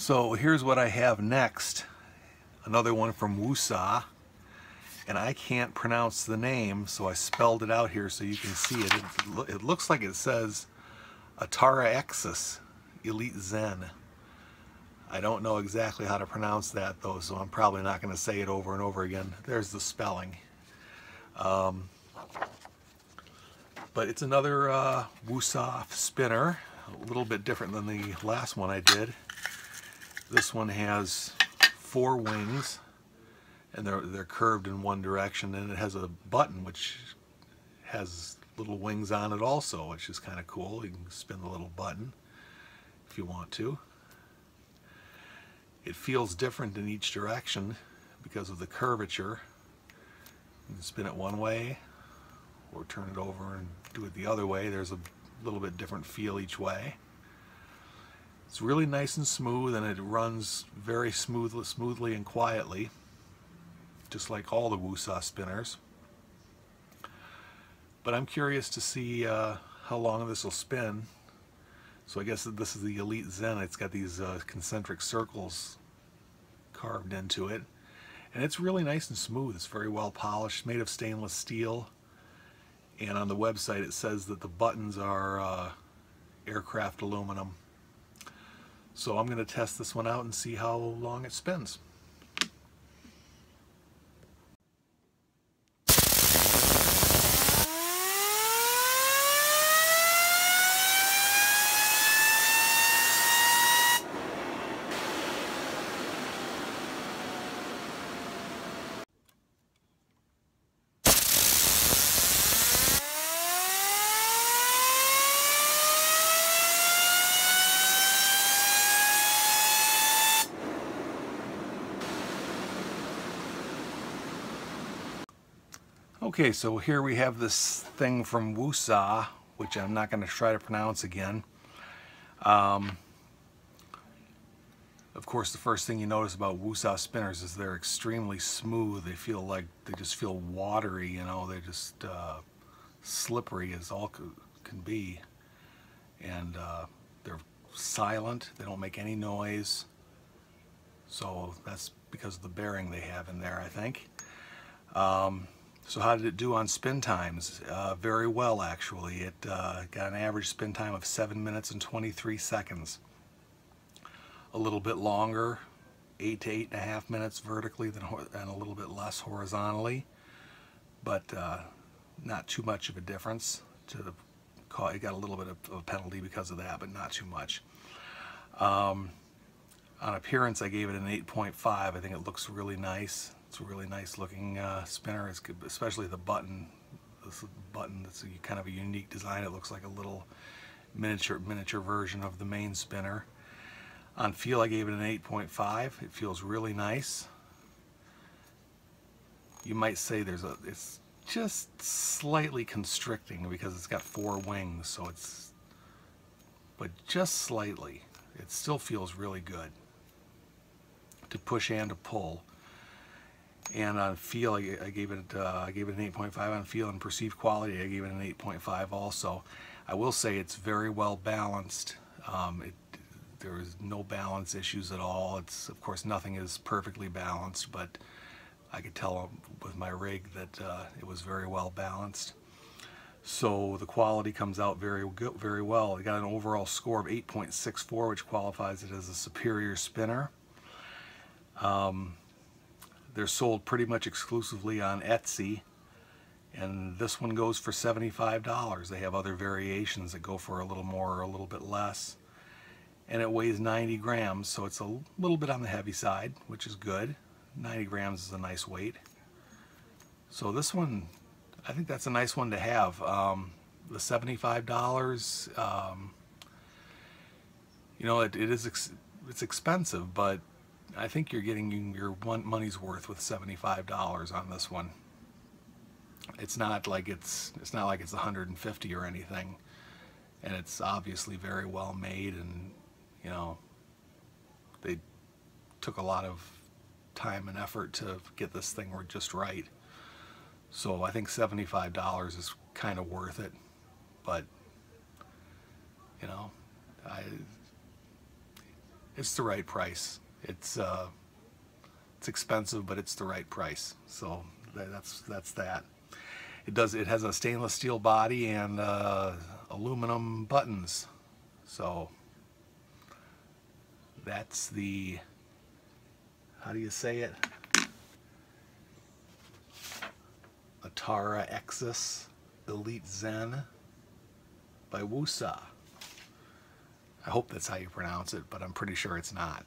So here's what I have next. Another one from Woosah. And I can't pronounce the name, so I spelled it out here so you can see it. It looks like it says AtaraXis Elite Zen. I don't know exactly how to pronounce that though, so I'm probably not going to say it over and over again. There's the spelling. But it's another Woosah spinner, a little bit different than the last one I did. This one has 4 wings, and they're curved in one direction, and it has a button which has little wings on it also, which is kind of cool. You can spin the little button if you want to. It feels different in each direction because of the curvature. You can spin it one way or turn it over and do it the other way. There's a little bit different feel each way. It's really nice and smooth, and it runs very smoothly and quietly, just like all the Woosah spinners. But I'm curious to see how long this will spin. So I guess this is the Elite Zen. It's got these concentric circles carved into it. And it's really nice and smooth. It's very well polished, made of stainless steel. And on the website it says that the buttons are aircraft aluminum. So I'm going to test this one out and see how long it spins. Okay, so here we have this thing from Woosah, which I'm not going to try to pronounce again. Of course, the first thing you notice about Woosah spinners is they're extremely smooth. They just feel watery, you know. They're just slippery as all can be. And they're silent. They don't make any noise. So that's because of the bearing they have in there, I think. So how did it do on spin times? Very well, actually. It got an average spin time of 7 minutes and 23 seconds. A little bit longer, 8 to 8.5 minutes vertically and a little bit less horizontally, but not too much of a difference. It got a little bit of a penalty because of that, but not too much. On appearance, I gave it an 8.5. I think it looks really nice. It's a really nice looking spinner, especially the button. This button, that's kind of a unique design. It looks like a little miniature version of the main spinner. On feel, I gave it an 8.5. It feels really nice. You might say it's just slightly constricting because it's got 4 wings, so but just slightly. It still feels really good to push and to pull. And on feel, I gave it an 8.5 on feel, and perceived quality, I gave it an 8.5 also. I will say it's very well balanced. There is no balance issues at all. Of course, nothing is perfectly balanced, but I could tell with my rig that it was very well balanced. So the quality comes out very good, very well. It got an overall score of 8.64, which qualifies it as a superior spinner. They're sold pretty much exclusively on Etsy, and this one goes for $75. They have other variations that go for a little more or a little bit less. And it weighs 90 grams, so it's a little bit on the heavy side, which is good. 90 grams is a nice weight. So this one, I think that's a nice one to have. The $75, you know, it's expensive, but I think you're getting your money's worth with $75 on this one. It's not like it's $150 or anything, and it's obviously very well made, and you know, they took a lot of time and effort to get this thing just right. So I think $75 is kind of worth it, but you know, It's the right price. It's expensive, but it's the right price. So that's that. It has a stainless steel body and aluminum buttons. So that's the, how do you say it? AtaraXis Elite Zen by Woosah. I hope that's how you pronounce it, but I'm pretty sure it's not.